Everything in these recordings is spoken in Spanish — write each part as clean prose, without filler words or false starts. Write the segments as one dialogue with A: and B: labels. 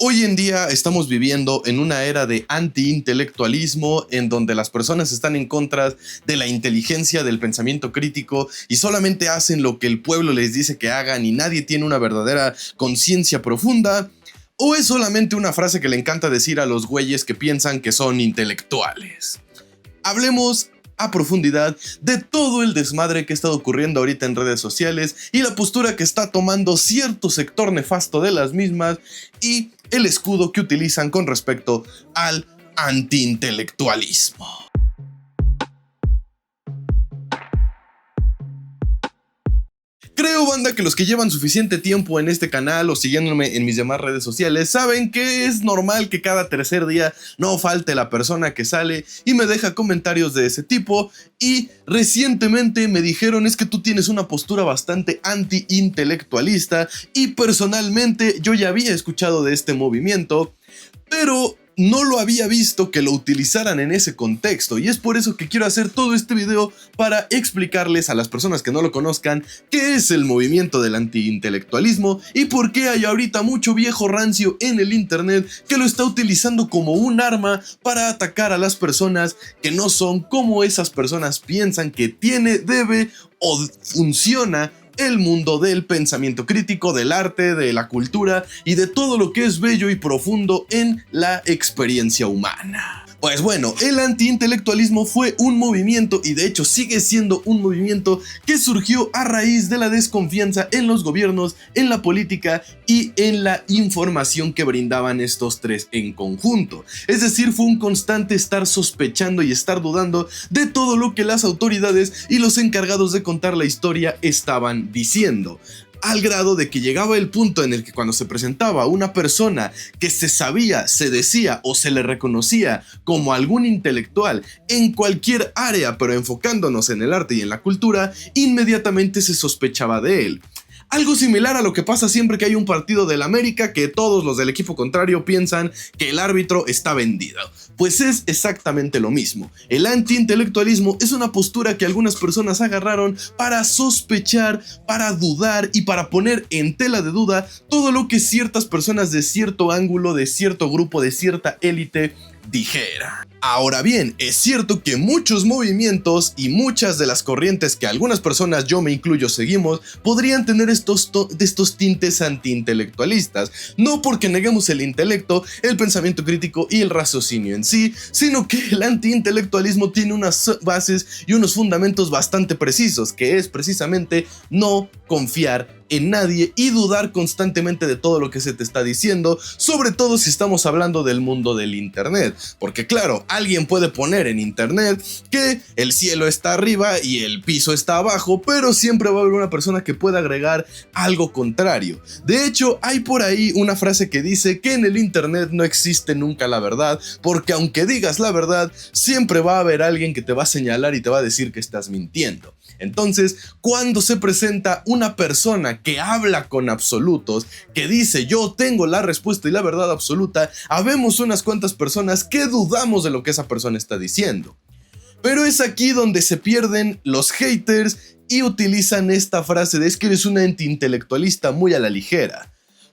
A: Hoy en día estamos viviendo en una era de antiintelectualismo en donde las personas están en contra de la inteligencia, del pensamiento crítico y solamente hacen lo que el pueblo les dice que hagan y nadie tiene una verdadera conciencia profunda. ¿O es solamente una frase que le encanta decir a los güeyes que piensan que son intelectuales? Hablemos a profundidad de todo el desmadre que ha estado ocurriendo ahorita en redes sociales y la postura que está tomando cierto sector nefasto de las mismas y el escudo que utilizan con respecto al antiintelectualismo. Creo, banda, que los que llevan suficiente tiempo en este canal o siguiéndome en mis demás redes sociales saben que es normal que cada tercer día no falte la persona que sale y me deja comentarios de ese tipo. Y recientemente me dijeron: es que tú tienes una postura bastante anti-intelectualista, y personalmente yo ya había escuchado de este movimiento, pero no lo había visto que lo utilizaran en ese contexto, y es por eso que quiero hacer todo este video para explicarles a las personas que no lo conozcan qué es el movimiento del antiintelectualismo y por qué hay ahorita mucho viejo rancio en el internet que lo está utilizando como un arma para atacar a las personas que no son como esas personas piensan que tiene, debe o funciona el mundo del pensamiento crítico, del arte, de la cultura y de todo lo que es bello y profundo en la experiencia humana. Pues bueno, el antiintelectualismo fue un movimiento, y de hecho sigue siendo un movimiento, que surgió a raíz de la desconfianza en los gobiernos, en la política y en la información que brindaban estos tres en conjunto. Es decir, fue un constante estar sospechando y estar dudando de todo lo que las autoridades y los encargados de contar la historia estaban diciendo. Al grado de que llegaba el punto en el que cuando se presentaba una persona que se sabía, se decía o se le reconocía como algún intelectual en cualquier área, pero enfocándonos en el arte y en la cultura, inmediatamente se sospechaba de él. Algo similar a lo que pasa siempre que hay un partido del América, que todos los del equipo contrario piensan que el árbitro está vendido. Pues es exactamente lo mismo. El antiintelectualismo es una postura que algunas personas agarraron para sospechar, para dudar y para poner en tela de duda todo lo que ciertas personas de cierto ángulo, de cierto grupo, de cierta élite dijera. Ahora bien, es cierto que muchos movimientos y muchas de las corrientes que algunas personas, yo me incluyo, seguimos, podrían tener estos tintes antiintelectualistas, no porque neguemos el intelecto, el pensamiento crítico y el raciocinio en sí, sino que el antiintelectualismo tiene unas bases y unos fundamentos bastante precisos, que es precisamente no confiar en nadie y dudar constantemente de todo lo que se te está diciendo, sobre todo si estamos hablando del mundo del internet, porque claro, alguien puede poner en internet que el cielo está arriba y el piso está abajo, pero siempre va a haber una persona que pueda agregar algo contrario. De hecho, hay por ahí una frase que dice que en el internet no existe nunca la verdad, porque aunque digas la verdad, siempre va a haber alguien que te va a señalar y te va a decir que estás mintiendo. Entonces, cuando se presenta una persona que habla con absolutos, que dice yo tengo la respuesta y la verdad absoluta, habemos unas cuantas personas que dudamos de lo que esa persona está diciendo. Pero es aquí donde se pierden los haters y utilizan esta frase de: es que eres un antiintelectualista, muy a la ligera.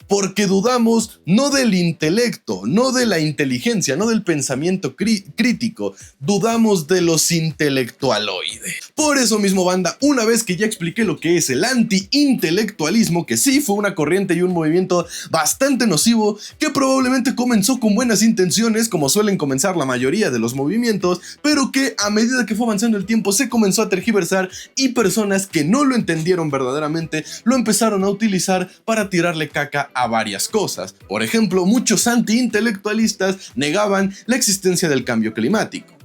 A: Porque dudamos no del intelecto, no de la inteligencia, no del pensamiento crítico, dudamos de los intelectualoides. Por eso mismo, banda, una vez que ya expliqué lo que es el antiintelectualismo, que sí fue una corriente y un movimiento bastante nocivo, que probablemente comenzó con buenas intenciones, como suelen comenzar la mayoría de los movimientos, pero que a medida que fue avanzando el tiempo se comenzó a tergiversar y personas que no lo entendieron verdaderamente lo empezaron a utilizar para tirarle caca a varias cosas. Por ejemplo, muchos antiintelectualistas negaban la existencia del cambio climático.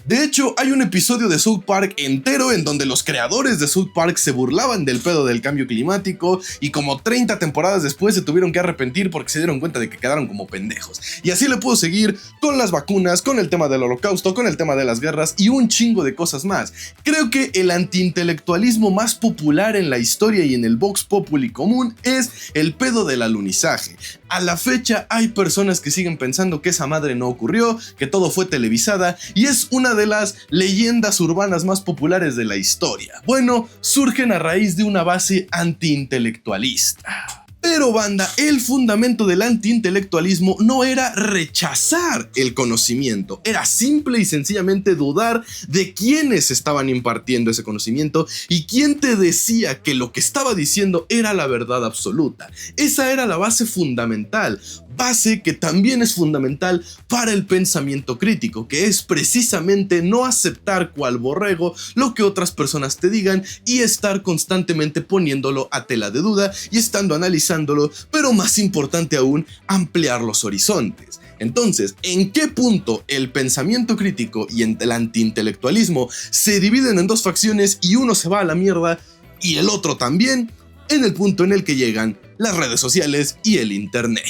A: De hecho, hay un episodio de South Park entero en donde los creadores de South Park se burlaban del pedo del cambio climático, y como 30 temporadas después se tuvieron que arrepentir porque se dieron cuenta de que quedaron como pendejos. Y así le puedo seguir con las vacunas, con el tema del holocausto, con el tema de las guerras y un chingo de cosas más. Creo que el antiintelectualismo más popular en la historia y en el Vox Populi común es el pedo del alunizaje. A la fecha hay personas que siguen pensando que esa madre no ocurrió, que todo fue televisada, y es una de las leyendas urbanas más populares de la historia. Bueno, surgen a raíz de una base antiintelectualista. Pero banda, el fundamento del antiintelectualismo no era rechazar el conocimiento, era simple y sencillamente dudar de quiénes estaban impartiendo ese conocimiento y quién te decía que lo que estaba diciendo era la verdad absoluta. Esa era la base fundamental, base que también es fundamental para el pensamiento crítico, que es precisamente no aceptar cual borrego lo que otras personas te digan y estar constantemente poniéndolo a tela de duda y estando analizándolo, pero más importante aún, ampliar los horizontes. Entonces, ¿en qué punto el pensamiento crítico y el antiintelectualismo se dividen en dos facciones y uno se va a la mierda y el otro también? En el punto en el que llegan las redes sociales y el internet.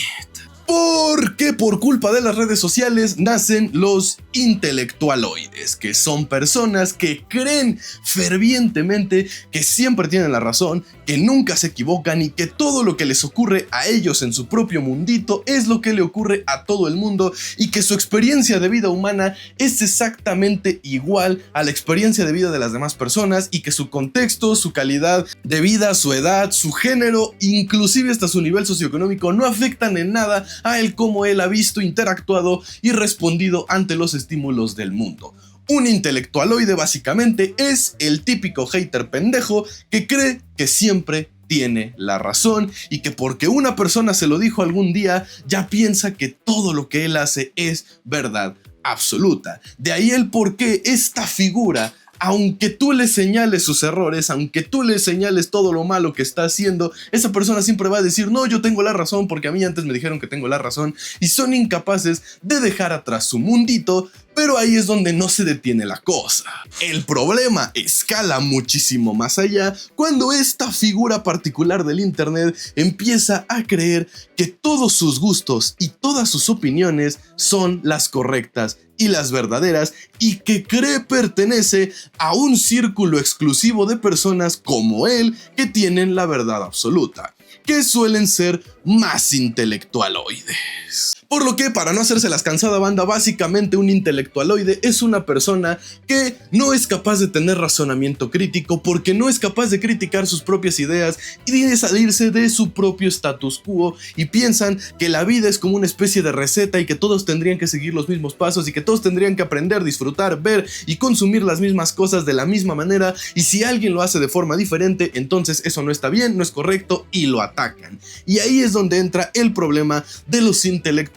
A: Porque por culpa de las redes sociales nacen los intelectualoides, que son personas que creen fervientemente que siempre tienen la razón, que nunca se equivocan y que todo lo que les ocurre a ellos en su propio mundito es lo que le ocurre a todo el mundo y que su experiencia de vida humana es exactamente igual a la experiencia de vida de las demás personas y que su contexto, su calidad de vida, su edad, su género, inclusive hasta su nivel socioeconómico no afectan en nada a él cómo él ha visto, interactuado y respondido ante los estímulos del mundo. Un intelectualoide básicamente es el típico hater pendejo que cree que siempre tiene la razón y que porque una persona se lo dijo algún día ya piensa que todo lo que él hace es verdad absoluta. De ahí el por qué esta figura, aunque tú le señales sus errores, aunque tú le señales todo lo malo que está haciendo, esa persona siempre va a decir, no, yo tengo la razón porque a mí antes me dijeron que tengo la razón, y son incapaces de dejar atrás su mundito. Pero ahí es donde no se detiene la cosa. El problema escala muchísimo más allá cuando esta figura particular del internet empieza a creer que todos sus gustos y todas sus opiniones son las correctas y las verdaderas y que cree pertenece a un círculo exclusivo de personas como él que tienen la verdad absoluta, que suelen ser más intelectualoides. Por lo que, para no hacérselas cansada banda, básicamente un intelectualoide es una persona que no es capaz de tener razonamiento crítico porque no es capaz de criticar sus propias ideas y de salirse de su propio status quo, y piensan que la vida es como una especie de receta y que todos tendrían que seguir los mismos pasos y que todos tendrían que aprender, disfrutar, ver y consumir las mismas cosas de la misma manera, y si alguien lo hace de forma diferente, entonces eso no está bien, no es correcto y lo atacan. Y ahí es donde entra el problema de los intelectualoides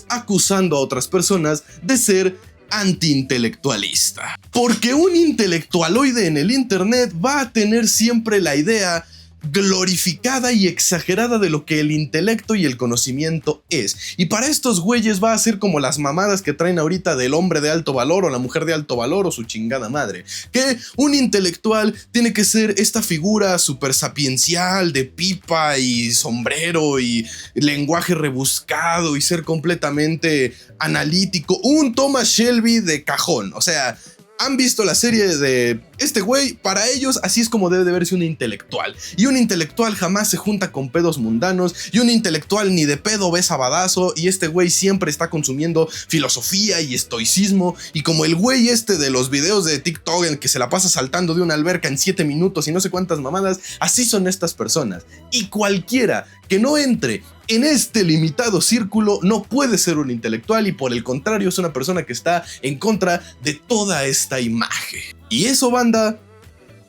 A: acusando a otras personas de ser antiintelectualista. Porque un intelectualoide en el internet va a tener siempre la idea glorificada y exagerada de lo que el intelecto y el conocimiento es. Y para estos güeyes va a ser como las mamadas que traen ahorita del hombre de alto valor o la mujer de alto valor o su chingada madre. Que un intelectual tiene que ser esta figura súper sapiencial de pipa y sombrero y lenguaje rebuscado y ser completamente analítico. Un Thomas Shelby de cajón. O sea, ¿han visto la serie de este güey? Para ellos así es como debe de verse un intelectual. Y un intelectual jamás se junta con pedos mundanos. Y un intelectual ni de pedo ve sabadazo. Y este güey siempre está consumiendo filosofía y estoicismo. Y como el güey este de los videos de TikTok en el que se la pasa saltando de una alberca en 7 minutos y no sé cuántas mamadas, así son estas personas. Y cualquiera que no entre en este limitado círculo no puede ser un intelectual, y por el contrario es una persona que está en contra de toda esta imagen. Y eso, banda,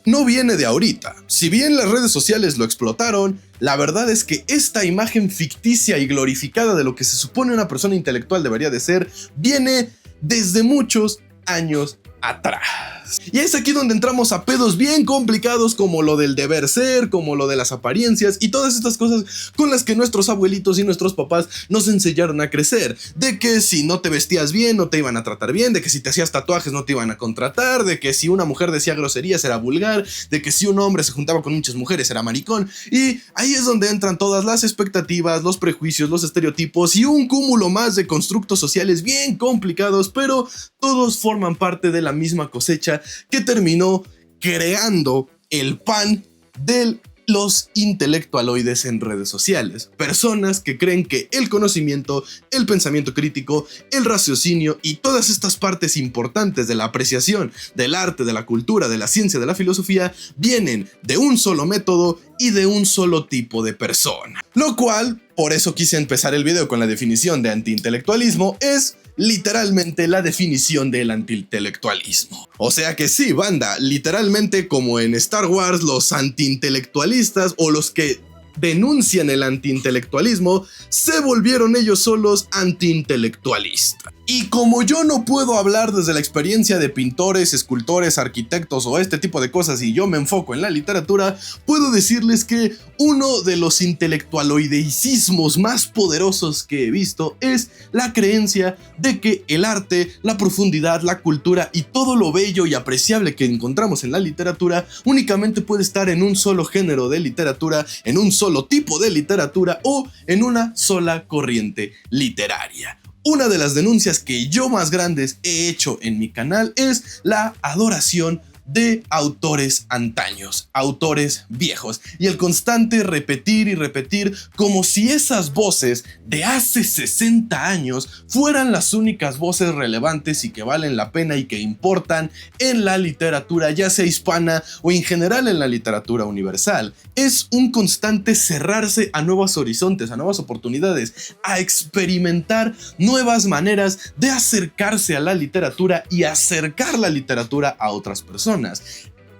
A: no viene de ahorita. Si bien las redes sociales lo explotaron, la verdad es que esta imagen ficticia y glorificada de lo que se supone una persona intelectual debería de ser, viene desde muchos años atrás. Y es aquí donde entramos a pedos bien complicados como lo del deber ser, como lo de las apariencias y todas estas cosas con las que nuestros abuelitos y nuestros papás nos enseñaron a crecer. De que si no te vestías bien no te iban a tratar bien, de que si te hacías tatuajes no te iban a contratar, de que si una mujer decía groserías era vulgar, de que si un hombre se juntaba con muchas mujeres era maricón. Y ahí es donde entran todas las expectativas, los prejuicios, los estereotipos y un cúmulo más de constructos sociales bien complicados, pero todos forman parte de la misma cosecha que terminó creando el pan del los intelectualoides en redes sociales, personas que creen que el conocimiento, el pensamiento crítico, el raciocinio y todas estas partes importantes de la apreciación del arte, de la cultura, de la ciencia, de la filosofía, vienen de un solo método y de un solo tipo de persona. Lo cual, por eso quise empezar el video con la definición de antiintelectualismo, es literalmente la definición del antiintelectualismo. O sea que sí, banda, literalmente como en Star Wars, los antiintelectualistas o los que denuncian el antiintelectualismo se volvieron ellos solos antiintelectualistas. Y como yo no puedo hablar desde la experiencia de pintores, escultores, arquitectos o este tipo de cosas y yo me enfoco en la literatura, puedo decirles que uno de los intelectualoideicismos más poderosos que he visto es la creencia de que el arte, la profundidad, la cultura y todo lo bello y apreciable que encontramos en la literatura únicamente puede estar en un solo género de literatura, en un solo tipo de literatura o en una sola corriente literaria. Una de las denuncias que yo más grandes he hecho en mi canal es la adoración de autores antaños, autores viejos, y el constante repetir y repetir como si esas voces de hace 60 años fueran las únicas voces relevantes y que valen la pena y que importan en la literatura, ya sea hispana o en general en la literatura universal. Es un constante cerrarse a nuevos horizontes, a nuevas oportunidades, a experimentar nuevas maneras de acercarse a la literatura y acercar la literatura a otras personas.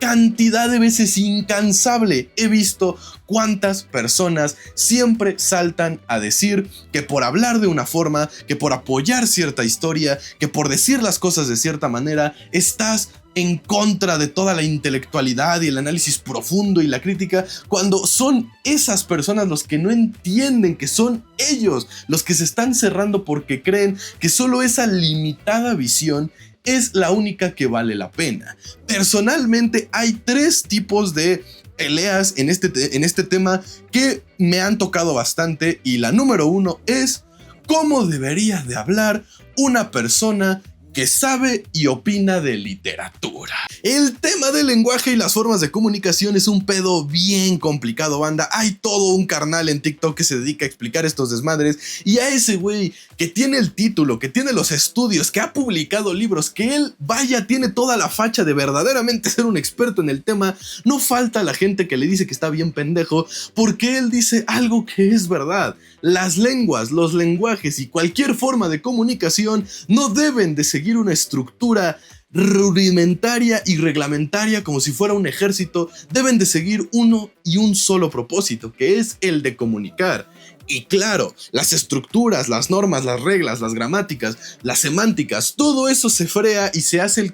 A: Cantidad de veces incansable he visto cuántas personas siempre saltan a decir que por hablar de una forma, que por apoyar cierta historia, que por decir las cosas de cierta manera, estás en contra de toda la intelectualidad y el análisis profundo y la crítica, cuando son esas personas los que no entienden que son ellos los que se están cerrando porque creen que solo esa limitada visión es la única que vale la pena. Personalmente hay tres tipos de peleas en este tema que me han tocado bastante, y la número uno es cómo debería de hablar una persona que sabe y opina de literatura. El tema del lenguaje y las formas de comunicación es un pedo bien complicado, banda. Hay todo un carnal en TikTok que se dedica a explicar estos desmadres, y a ese güey que tiene el título, que tiene los estudios, que ha publicado libros, que él, vaya, tiene toda la facha de verdaderamente ser un experto en el tema, no falta la gente que le dice que está bien pendejo porque él dice algo que es verdad. Las lenguas, los lenguajes y cualquier forma de comunicación no deben de seguir una estructura rudimentaria y reglamentaria como si fuera un ejército. Deben de seguir uno y un solo propósito, que es el de comunicar. Y claro, las estructuras, las normas, las reglas, las gramáticas, las semánticas, todo eso se frea y se hace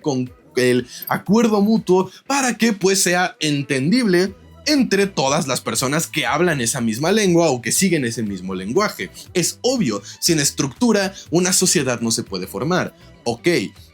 A: el acuerdo mutuo para que pues sea entendible entre todas las personas que hablan esa misma lengua o que siguen ese mismo lenguaje. Es obvio, sin estructura una sociedad no se puede formar. Ok,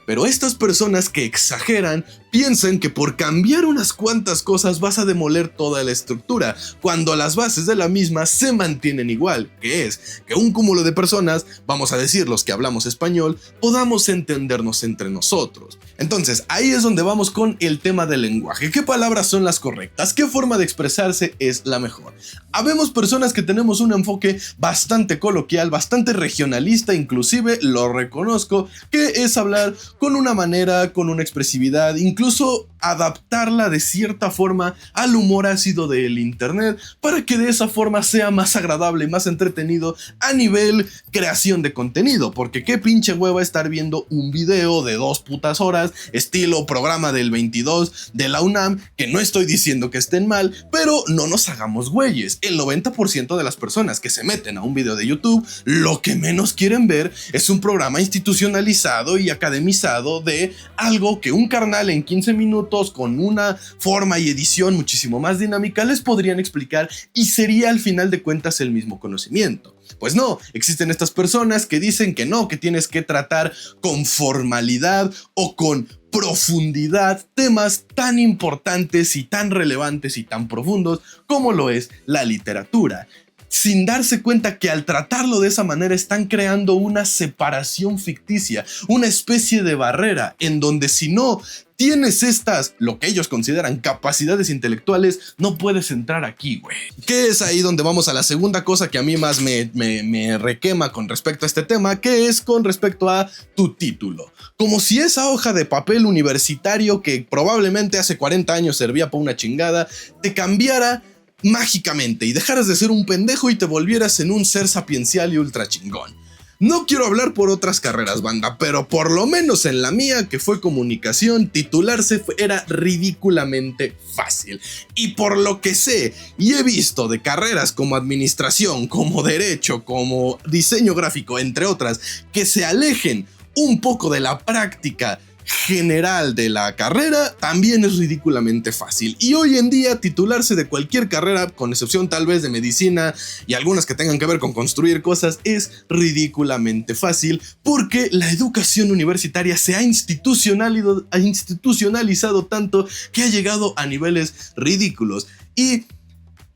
A: pero estas personas que exageran piensan que por cambiar unas cuantas cosas vas a demoler toda la estructura, cuando las bases de la misma se mantienen igual, que es que un cúmulo de personas, vamos a decir los que hablamos español, podamos entendernos entre nosotros. Entonces, ahí es donde vamos con el tema del lenguaje. ¿Qué palabras son las correctas? ¿Qué forma de expresarse es la mejor? Habemos personas que tenemos un enfoque bastante coloquial, bastante regionalista, inclusive lo reconozco, que es hablar con una manera, con una expresividad, incluso adaptarla de cierta forma al humor ácido del internet para que de esa forma sea más agradable y más entretenido a nivel creación de contenido, porque qué pinche hueva estar viendo un video de 2 putas horas estilo programa del 22 de la UNAM, que no estoy diciendo que estén mal, pero no nos hagamos güeyes. El 90% de las personas que se meten a un video de YouTube lo que menos quieren ver es un programa institucionalizado y academizado de algo que un carnal en 15 minutos con una forma y edición muchísimo más dinámica les podrían explicar, y sería al final de cuentas el mismo conocimiento. Pues no, existen estas personas que dicen que no, que tienes que tratar con formalidad o con profundidad temas tan importantes y tan relevantes y tan profundos como lo es la literatura, sin darse cuenta que al tratarlo de esa manera están creando una separación ficticia, una especie de barrera en donde si no tienes estas, lo que ellos consideran capacidades intelectuales, no puedes entrar aquí, güey. Que es ahí donde vamos a la segunda cosa que a mí más me requema con respecto a este tema, que es con respecto a tu título. Como si esa hoja de papel universitario que probablemente hace 40 años servía para una chingada, te cambiara mágicamente y dejaras de ser un pendejo y te volvieras en un ser sapiencial y ultra chingón. No quiero hablar por otras carreras, banda, pero por lo menos en la mía, que fue comunicación, titularse era ridículamente fácil. Y por lo que sé y he visto de carreras como administración, como derecho, como diseño gráfico, entre otras, que se alejen un poco de la práctica general de la carrera, también es ridículamente fácil. Y hoy en día titularse de cualquier carrera, con excepción tal vez de medicina y algunas que tengan que ver con construir cosas, es ridículamente fácil porque la educación universitaria se ha institucionalizado tanto que ha llegado a niveles ridículos. Y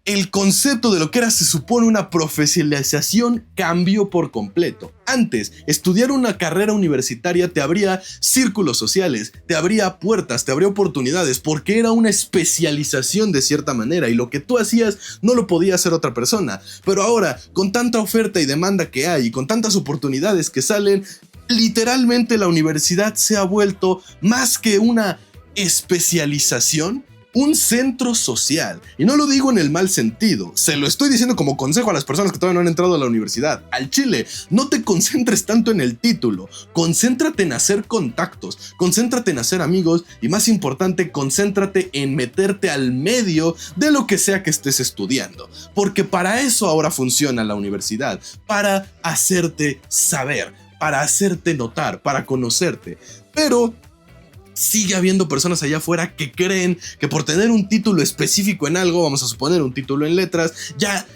A: el concepto de lo que era, se supone, una profesionalización cambió por completo. Antes, estudiar una carrera universitaria te abría círculos sociales, te abría puertas, te abría oportunidades, porque era una especialización de cierta manera y lo que tú hacías no lo podía hacer otra persona. Pero ahora, con tanta oferta y demanda que hay y con tantas oportunidades que salen, literalmente la universidad se ha vuelto más que una especialización, un centro social. Y no lo digo en el mal sentido, se lo estoy diciendo como consejo a las personas que todavía no han entrado a la universidad. Al chile, no te concentres tanto en el título, concéntrate en hacer contactos, concéntrate en hacer amigos y, más importante, concéntrate en meterte al medio de lo que sea que estés estudiando, porque para eso ahora funciona la universidad, para hacerte saber, para hacerte notar, para conocerte. Pero sigue habiendo personas allá afuera que creen que por tener un título específico en algo, vamos a suponer un título en letras, ya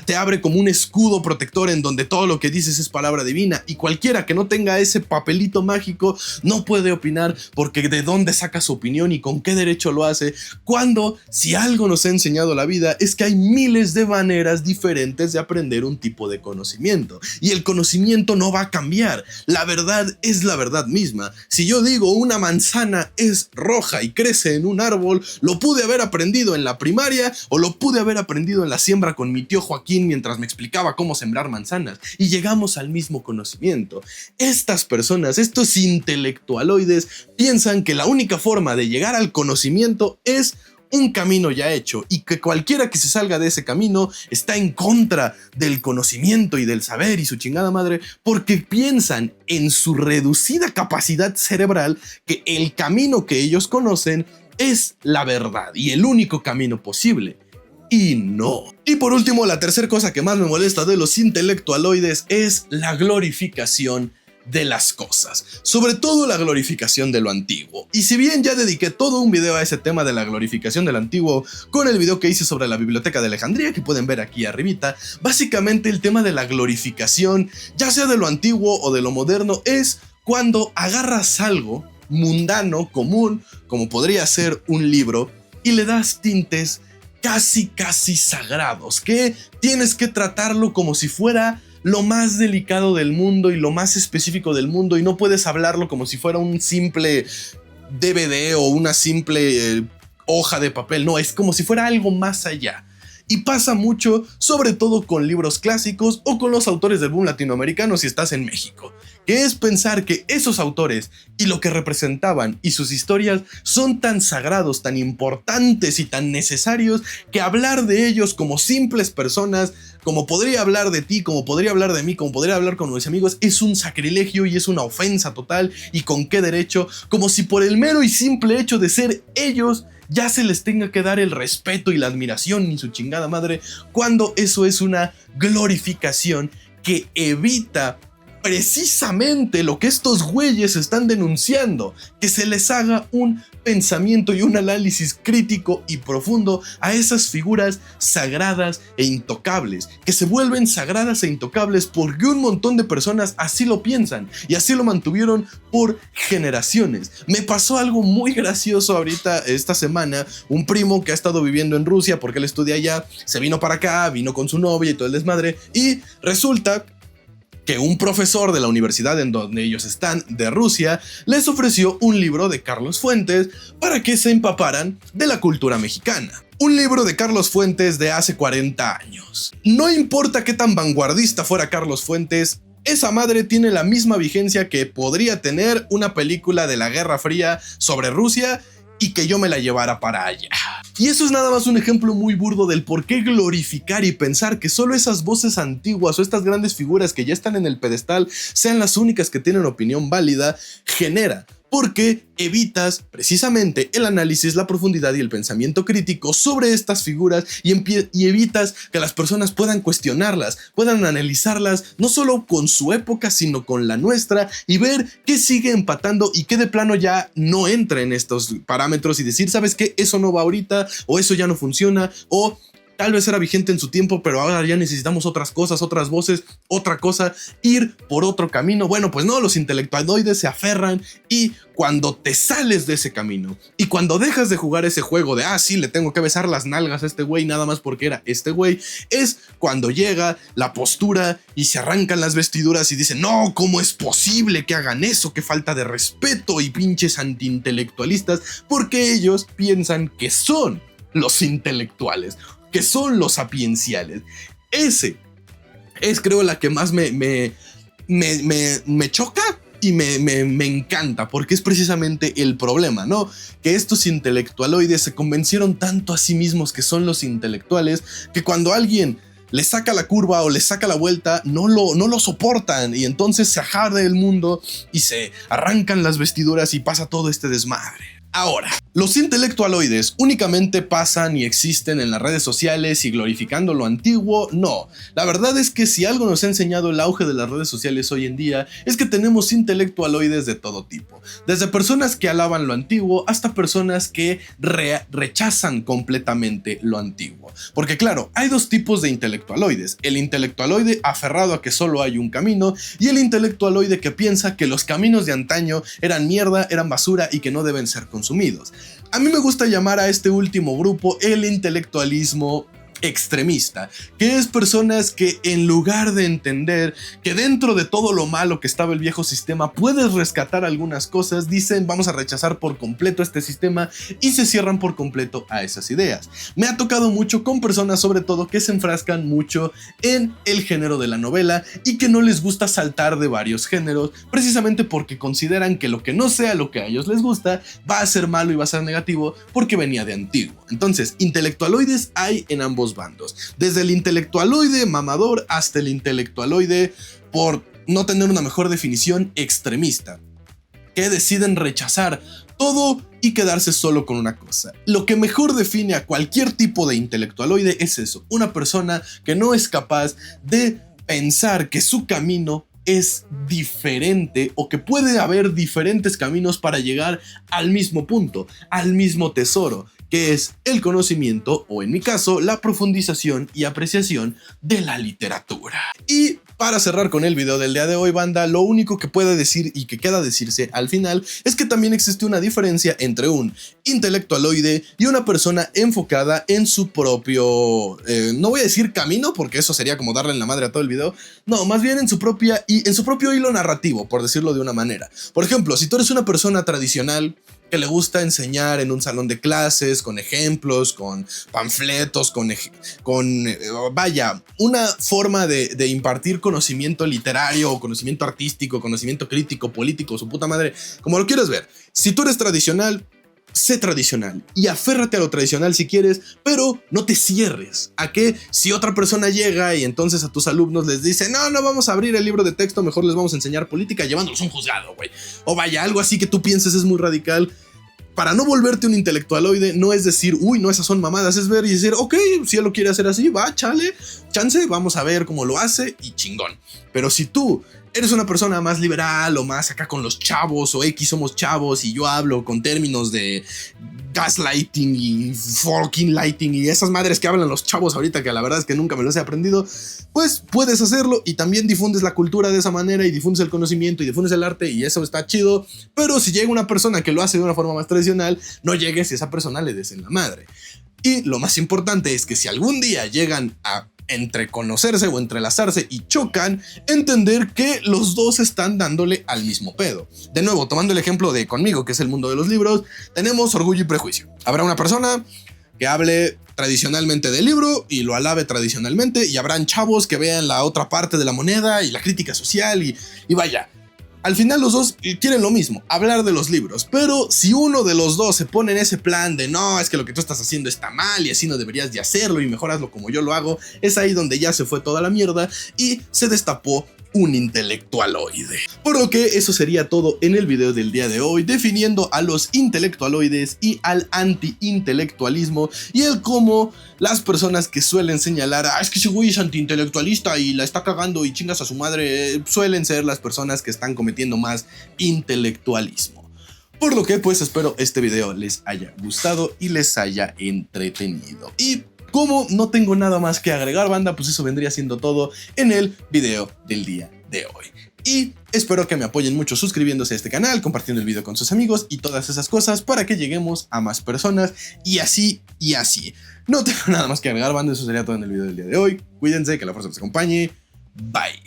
A: te abre como un escudo protector en donde todo lo que dices es palabra divina, y cualquiera que no tenga ese papelito mágico no puede opinar, porque de dónde saca su opinión y con qué derecho lo hace, cuando si algo nos ha enseñado la vida es que hay miles de maneras diferentes de aprender un tipo de conocimiento, y el conocimiento no va a cambiar. La verdad es la verdad misma. Si yo digo una manzana es roja y crece en un árbol, lo pude haber aprendido en la primaria o lo pude haber aprendido en la siembra con mi tío Joaquín mientras me explicaba cómo sembrar manzanas, y llegamos al mismo conocimiento. Estas personas, estos intelectualoides, piensan que la única forma de llegar al conocimiento es un camino ya hecho, y que cualquiera que se salga de ese camino está en contra del conocimiento y del saber y su chingada madre, porque piensan en su reducida capacidad cerebral que el camino que ellos conocen es la verdad y el único camino posible. Y no. Y por último, la tercera cosa que más me molesta de los intelectualoides es la glorificación de las cosas, sobre todo la glorificación de lo antiguo. Y si bien ya dediqué todo un video a ese tema de la glorificación del antiguo con el video que hice sobre la Biblioteca de Alejandría, que pueden ver aquí arribita, básicamente el tema de la glorificación, ya sea de lo antiguo o de lo moderno, es cuando agarras algo mundano, común, como podría ser un libro, y le das tintes casi sagrados, que tienes que tratarlo como si fuera lo más delicado del mundo y lo más específico del mundo, y no puedes hablarlo como si fuera un simple DVD o una simple hoja de papel. No, es como si fuera algo más allá. Y pasa mucho, sobre todo con libros clásicos o con los autores del boom latinoamericano si estás en México, que es pensar que esos autores y lo que representaban y sus historias son tan sagrados, tan importantes y tan necesarios, que hablar de ellos como simples personas, como podría hablar de ti, como podría hablar de mí, como podría hablar con mis amigos, es un sacrilegio y es una ofensa total. ¿Y con qué derecho? Como si por el mero y simple hecho de ser ellos ya se les tenga que dar el respeto y la admiración y su chingada madre, cuando eso es una glorificación que evita precisamente lo que estos güeyes están denunciando, que se les haga un pensamiento y un análisis crítico y profundo a esas figuras sagradas e intocables, que se vuelven sagradas e intocables porque un montón de personas así lo piensan y así lo mantuvieron por generaciones. Me pasó algo muy gracioso ahorita esta semana. Un primo que ha estado viviendo en Rusia porque él estudia allá, se vino para acá, vino con su novia y todo el desmadre, y resulta que un profesor de la universidad en donde ellos están, de Rusia, les ofreció un libro de Carlos Fuentes para que se empaparan de la cultura mexicana. Un libro de Carlos Fuentes de hace 40 años. No importa qué tan vanguardista fuera Carlos Fuentes, esa madre tiene la misma vigencia que podría tener una película de la Guerra Fría sobre Rusia y que yo me la llevara para allá. Y eso es nada más un ejemplo muy burdo del por qué glorificar y pensar que solo esas voces antiguas o estas grandes figuras que ya están en el pedestal sean las únicas que tienen opinión válida genera. Porque evitas precisamente el análisis, la profundidad y el pensamiento crítico sobre estas figuras y evitas que las personas puedan cuestionarlas, puedan analizarlas no solo con su época sino con la nuestra y ver qué sigue empatando y qué de plano ya no entra en estos parámetros y decir, ¿sabes qué? Eso no va ahorita, o eso ya no funciona, o tal vez era vigente en su tiempo, pero ahora ya necesitamos otras cosas, otras voces, otra cosa, ir por otro camino. Bueno, pues no, los intelectualoides se aferran y cuando te sales de ese camino y cuando dejas de jugar ese juego de, sí, le tengo que besar las nalgas a este güey nada más porque era este güey, es cuando llega la postura y se arrancan las vestiduras y dicen, no, ¿cómo es posible que hagan eso? Qué falta de respeto y pinches antiintelectualistas, porque ellos piensan que son los intelectuales, que son los sapienciales. Ese es, creo, la que más me choca y me encanta, porque es precisamente el problema, ¿no? Que estos intelectualoides se convencieron tanto a sí mismos que son los intelectuales, que cuando alguien les saca la curva o les saca la vuelta, no lo soportan y entonces se ajarra el mundo y se arrancan las vestiduras y pasa todo este desmadre. Ahora, los intelectualoides únicamente pasan y existen en las redes sociales y glorificando lo antiguo, no. La verdad es que si algo nos ha enseñado el auge de las redes sociales hoy en día, es que tenemos intelectualoides de todo tipo. Desde personas que alaban lo antiguo hasta personas que rechazan completamente lo antiguo. Porque claro, hay dos tipos de intelectualoides. El intelectualoide aferrado a que solo hay un camino y el intelectualoide que piensa que los caminos de antaño eran mierda, eran basura y que no deben ser consumidos. A mí me gusta llamar a este último grupo el intelectualismo extremista, que es personas que en lugar de entender que dentro de todo lo malo que estaba el viejo sistema puedes rescatar algunas cosas, dicen vamos a rechazar por completo este sistema y se cierran por completo a esas ideas. Me ha tocado mucho con personas sobre todo que se enfrascan mucho en el género de la novela y que no les gusta saltar de varios géneros precisamente porque consideran que lo que no sea lo que a ellos les gusta va a ser malo y va a ser negativo porque venía de antiguo. Entonces, intelectualoides hay en ambos bandos, desde el intelectualoide mamador hasta el intelectualoide, por no tener una mejor definición, extremista, que deciden rechazar todo y quedarse solo con una cosa. Lo que mejor define a cualquier tipo de intelectualoide es eso, una persona que no es capaz de pensar que su camino es diferente o que puede haber diferentes caminos para llegar al mismo punto, al mismo tesoro, que es el conocimiento o en mi caso la profundización y apreciación de la literatura. Y para cerrar con el video del día de hoy, banda, lo único que puede decir y que queda decirse al final es que también existe una diferencia entre un intelectualoide y una persona enfocada en su propio, no voy a decir camino porque eso sería como darle en la madre a todo el video, no, más bien en su propio hilo narrativo, por decirlo de una manera. Por ejemplo, si tú eres una persona tradicional que le gusta enseñar en un salón de clases, con ejemplos, con panfletos, vaya, una forma de impartir conocimiento literario, o conocimiento artístico, conocimiento crítico, político, su puta madre, como lo quieras ver. Si tú eres tradicional, sé tradicional y aférrate a lo tradicional si quieres, pero no te cierres a que si otra persona llega y entonces a tus alumnos les dice no vamos a abrir el libro de texto, mejor les vamos a enseñar política llevándolos a un juzgado, güey. O vaya, algo así que tú pienses es muy radical. Para no volverte un intelectualoide no es decir, uy, no, esas son mamadas, es ver y decir, ok, si él lo quiere hacer así, va, chale, chance, vamos a ver cómo lo hace y chingón. Pero si tú eres una persona más liberal o más acá con los chavos o X somos chavos y yo hablo con términos de gaslighting y fucking lighting y esas madres que hablan los chavos ahorita que la verdad es que nunca me los he aprendido, pues puedes hacerlo y también difundes la cultura de esa manera y difundes el conocimiento y difundes el arte y eso está chido. Pero si llega una persona que lo hace de una forma más tradicional, no llegues y a esa persona le des en la madre. Y lo más importante es que si algún día llegan a entre conocerse o entrelazarse y chocan, entender que los dos están dándole al mismo pedo. De nuevo, tomando el ejemplo de conmigo, que es el mundo de los libros, tenemos Orgullo y Prejuicio. Habrá una persona que hable tradicionalmente del libro y lo alabe tradicionalmente, y habrán chavos que vean la otra parte de la moneda y la crítica social y vaya. Al final los dos quieren lo mismo, hablar de los libros, pero si uno de los dos se pone en ese plan de no, es que lo que tú estás haciendo está mal y así no deberías de hacerlo y mejor hazlo como yo lo hago, es ahí donde ya se fue toda la mierda y se destapó un intelectualoide. Por lo que eso sería todo en el video del día de hoy, definiendo a los intelectualoides y al anti-intelectualismo y el cómo las personas que suelen señalar es que ese güey es anti-intelectualista y la está cagando y chingas a su madre, suelen ser las personas que están cometiendo más intelectualismo. Por lo que pues espero este video les haya gustado y les haya entretenido. Y como no tengo nada más que agregar, banda, pues eso vendría siendo todo en el video del día de hoy. Y espero que me apoyen mucho suscribiéndose a este canal, compartiendo el video con sus amigos y todas esas cosas para que lleguemos a más personas y así y así. No tengo nada más que agregar, banda, eso sería todo en el video del día de hoy. Cuídense, que la fuerza les acompañe. Bye.